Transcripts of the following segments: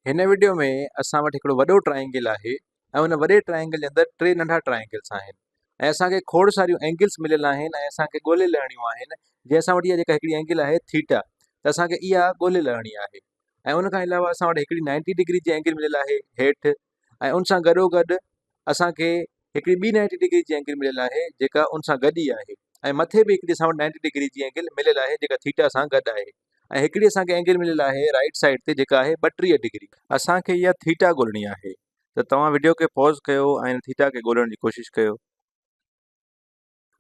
हिन वीडियो में असां वटि हिकिड़ो वॾो ट्रायंगल आहे ऐं उन वॾे ट्रायंगल जे अंदरि टे नंढा ट्रायंगल्स आहिनि ऐं असांखे खोड़ सारियूं एंगल्स मिलियल आहिनि ऐं असांखे ॻोल्हे लहणियूं आहिनि। जीअं असां वटि इहा जेका हिकिड़ी एंगल आहे थीटा, त असांखे इहा ॻोल्हे लहणी आहे। ऐं उन खां अलावा असां वटि हिकिड़ी 90 डिग्री जी एंगल मिलियल आहे हेठि, ऐं उन सां गॾोगॾु असांखे हिकिड़ी ॿी 90 डिग्री जी एंगल मिलियल आहे जेका उन सां गॾु ई आहे। ऐं मथे बि हिकिड़ी असां वटि 90 डिग्री जी एंगल मिलियल आहे जेका थीटा सां गॾु आहे। ऐं हिकिड़ी असांखे एंगल मिलियल आहे राइट साइड ते जेका आहे 32 डिग्री। असांखे इहा थीटा ॻोल्हणी आहे, त तव्हां वीडियो खे पॉज़ कयो ऐं हिन थीटा खे ॻोल्हण जी कोशिशि कयो।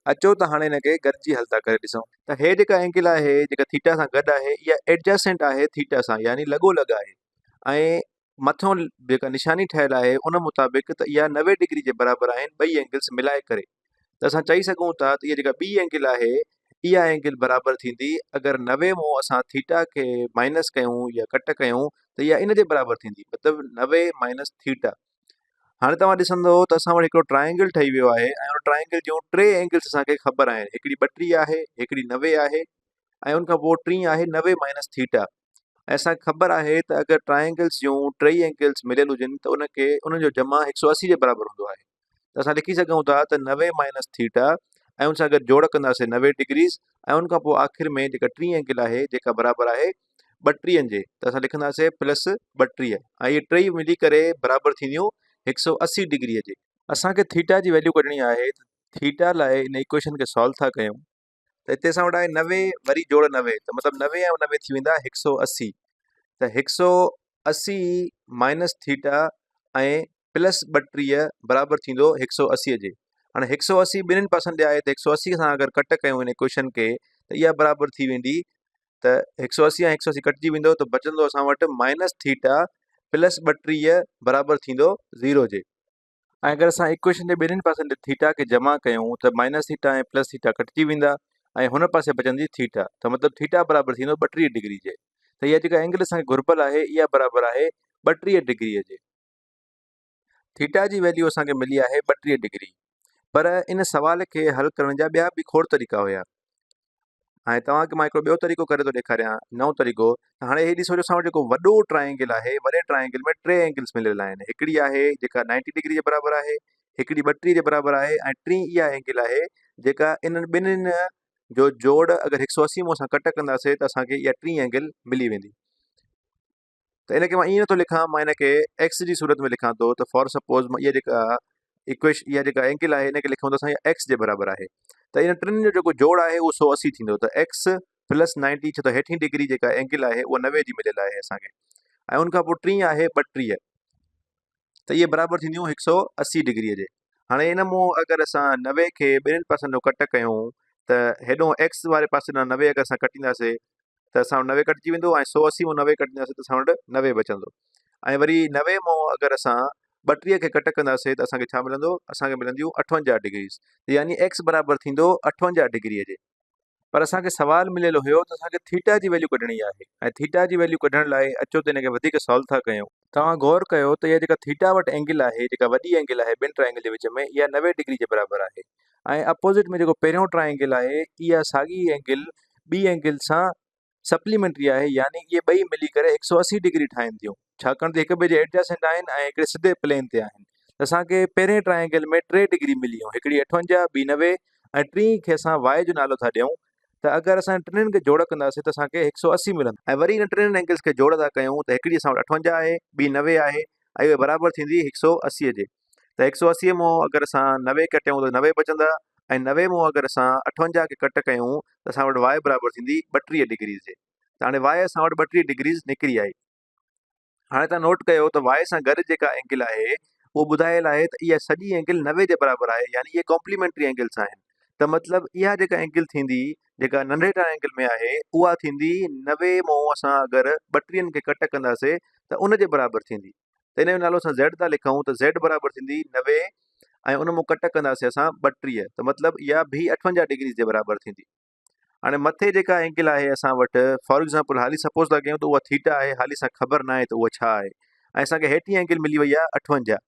अचो त हाणे हिनखे गॾिजी हल था करे ॾिसूं। त हे जेका एंगल आहे जेका थीटा सां गॾु आहे इहा एडजस्टेंट आहे थीटा सां, यानी लॻोलॻ आहे। ऐं मथों जेका निशानी ठहियल आहे उन मुताबिक़ त इहा 90 डिग्री जे बराबरि आहिनि ॿई एंगल्स मिलाए करे। त असां चई सघूं था त इहा जेका ॿी एंगल आहे इहा एंगल बराबरि थींदी अगरि 90 मां असां थीटा खे माइनस कयूं या कट कयूं त इहा इन जे बराबरि थींदी, मतिलबु 90 माइनस थीटा। हाणे तव्हां ॾिसंदो त असां वटि हिकिड़ो ट्रायंगल ठही वियो आहे ऐं उन ट्रायंगल जूं टे एंगल्स असांखे ख़बर आहिनि, हिकिड़ी 32 आहे, हिकिड़ी 90 आहे ऐं उनखां पोइ टीं आहे 90 माइनस थीटा। ऐं असांखे ख़बर आहे त अगरि ट्रायंगल्स जूं टई एंगल्स मिलियल हुजनि त उन्हनि जो जमा 180 जे बराबरि हूंदो आहे। त असां लिखी सघूं था त 90 माइनस थीटा ऐं उन सां गॾु जोड़ कंदासीं 90 डिग्रीज़ ऐं उनखां पोइ आख़िर में जेका टीं एंगल आहे जेका बराबरि आहे 32 जे, त असां लिखंदासीं प्लस 32 ऐं इहे टई मिली करे बराबरि थींदियूं 180 डिग्रीअ जे। असांखे थीटा जी वैल्यू कढणी आहे। थीटा लाइ इन इक्वेशन खे सॉल्व था कयूं त हिते असां वटि आहे 90 वरी जोड़ 90, त मतिलबु 90 ऐं 90 थी वेंदा 180। त 180 माइनस थीटा ऐं प्लस 32 बराबरि थींदो 180 जे। हाणे 180 ॿिन्हिनि पासनि ॾे आहे त 180 सां अगरि कट कयूं हिन इक्वेशन खे त इहा बराबरि थी वेंदी, त 180 ऐं 180 कटिजी वेंदो त बचंदो असां वटि माइनस थीटा प्लस 32 बराबरि थींदो 0 जे। ऐं अगरि असां इक्वेशन जे ॿिन्हिनि पासनि ते थीटा खे जमा कयूं त माइनस थीटा ऐं प्लस थीटा कटिजी वेंदा ऐं हुन पासे बचंदी थीटा, त मतिलबु थीटा बराबरि थींदो 32 डिग्री जे। त इहा जेका एंगल असांखे घुर्बल आहे इहा बराबरि आहे 32 डिग्रीअ जे। थीटा जी वैल्यू असांखे मिली आहे 32 डिग्री, पर इन सवाल खे हल करण जा ॿिया बि खोड़ तरीक़ा हुया। हाणे तव्हांखे मां हिकिड़ो ॿियो तरीक़ो करे थो ॾेखारियां, नओं तरीक़ो। हाणे हे ॾिसो जो असां वटि जेको वॾो ट्रायंगल आहे, वॾे ट्रायंगल में टे एंगल्स मिलियल आहिनि। हिकिड़ी आहे जेका 90 डिग्री जे बराबरि आहे, हिकिड़ी 32 जे बराबरि आहे ऐं टीं इहा एंगल आहे जेका इन्हनि ॿिन्हिनि जो जोड़ अगरि 180 मां असां कट कंदासीं त असांखे इहा टीं एंगल मिली वेंदी। त इनखे मां ईअं नथो लिखां, मां इनखे एक्स जी सूरत में लिखां थो। त फॉर सपोज़ मां इहा जेका इहा जेका एंगल आहे इनखे लिखूं त असांखे एक्स जे बराबरि आहे। त इन टिनि जो जेको जोड़ आहे उहो 180 थींदो, त एक्स प्लस 90, छो त हेठीं डिग्री जेका एंगल आहे उहा 90 जी मिलियल आहे असांखे, ऐं उनखां पोइ टीं आहे 32, त इहे बराबरि थींदियूं 180 डिग्रीअ जे। हाणे इन मां अगरि असां 90 खे ॿिन्हिनि पासनि जो कट कयूं त हेॾो एक्स वारे पासे ॾांहुं 90 अगरि असां कटींदासीं त असां 90 कटिजी वेंदो ऐं 180 मां 90 कटींदासीं त असां वटि 90 बचंदो। ऐं वरी 90 मां अगरि असां 32 खे कट कंदासीं त असांखे छा मिलंदो, असांखे मिलंदियूं 58 डिग्रीज़, यानी एक्स बराबरि थींदो 58 डिग्रीअ जे। पर असांखे सवाल मिलियल हुयो त असांखे थीटा जी वैल्यू कढणी आहे, ऐं थीटा जी वैल्यू कढण लाइ अचो त हिनखे वधीक सॉल्व था कयूं। तव्हां गौर कयो त इहा जेका थीटा वटि एंगल आहे, जेका वॾी एंगल आहे ॿिनि ट्रायंगल जे विच में, इहा 90 डिग्री जे बराबरि आहे। ऐं अपोज़िट में जेको पहिरियों ट्रायंगल आहे इहा साॻी एंगल ॿी एंगल सां सप्लीमेंट्री आहे, यानी इहे ॿई मिली करे 180 डिग्री ठाहिनि थियूं, छाकाणि त हिक ॿिए जे एडजस्टेंट आहिनि ऐं हिकिड़े सिधे प्लेन ते आहिनि। त असांखे पहिरें ट्रायंगल में 3 डिग्री मिलियूं, हिकिड़ी 58, ॿी 90 ऐं टीं खे असां वाए जो नालो था ॾियूं। त अगरि असां टिनिनि खे जोड़ कंदासीं त असांखे 180 मिलंदा, ऐं वरी इन टिनिनि एंगल्स खे जोड़ था कयूं त हिकिड़ी असां वटि 58 आहे, ॿी 90 आहे ऐं इहे बराबरि थींदी 180 जे। त 180 मां अगरि असां 90 कटियूं त 90 बचंदा, ऐं 90 मां अगरि असां 58 खे कट कयूं त असां वटि वाए बराबरि थींदी 32 डिग्रीज़ जे। त हाणे वाए असां वटि 32 डिग्रीज़ निकिरी आई। हाणे तव्हां नोट कयो त वाए सां गॾु जेका एंगल आहे उहो ॿुधायल आहे त इहा सॼी एंगल 90 जे बराबरि आहे, यानी इहे कॉम्प्लीमेंट्री एंगल्स आहिनि। त मतिलबु इहा जेका एंगल थींदी जेका नंढे ट्रायंगल में आहे उहा थींदी 90 मां असां अगरि 32 खे कट कंदासीं त उन जे बराबरि थींदी। त इन जो नालो असां ज़ेड था लिखूं, त ज़ेड बराबरि थींदी 90 ऐं उन मां कट कंदासीं असां 32, त मतिलबु इहा बि 58 डिग्री जे बराबरि थींदी। हाणे मथे जेका एंगल आहे असां वटि, फॉर एग्ज़ाम्पल हाली सपोज़ था कयूं त उहा थीटा आहे, हाली असां ख़बर न आहे त उहा छा आहे, ऐं असांखे हेठीं एंगल मिली वई आहे 58।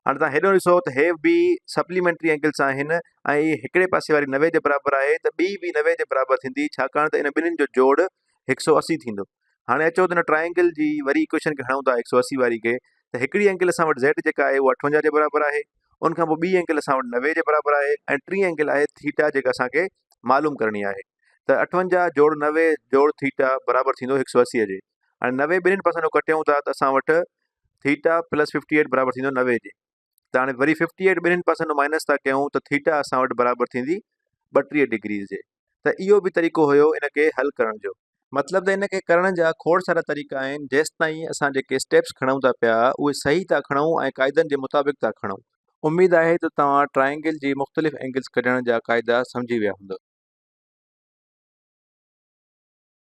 हाणे तव्हां हेॾो ॾिसो त हे बि सप्लीमेंट्री एंगल्स आहिनि ऐं हिकिड़े पासे वारी 90 जे बराबरि आहे, त ॿी बि 90 जे बराबरि थींदी, छाकाणि त इन ॿिन्हिनि जो जोड़ 180 थींदो। हाणे अचो त हिन ट्रायंगल जी वरी इक्वेशन खे खणूं था 180 वारी खे, त हिकिड़ी एंगल असां वटि ज़ेड जेका आहे उहा 58 जे बराबरि आहे, उनखां पोइ ॿी एंगल असां वटि 90 जे बराबरि आहे, ऐं टी एंगल आहे थीटा जेका असांखे मालूम करणी आहे। त 58 जोड़ 90 जोड़ थीटा बराबरि थींदो 180 जे। हाणे 90 ॿिन्हिनि पासनि खां कटियूं था त असां वटि थीटा प्लस 58 बराबरि थींदो 90 जे। त हाणे वरी 58 ॿिन्हिनि पासनि माइनस था कयूं त थीटा असां वटि बराबरि थींदी 32 डिग्रीज़ जे। त इहो बि तरीक़ो हुयो इन खे हल करण जो। मतिलबु त इन खे करण जा खोड़ सारा तरीक़ा आहिनि, जेसि ताईं असां जेके स्टेप्स खणूं था पिया उहे सही था खणूं ऐं क़ाइदनि जे मुताबिक़ था खणूं। उमेदु आहे त तव्हां ट्रायंगल जी मुख़्तलिफ़ एंगल्स कढण जा क़ाइदा सम्झी विया हूंदव।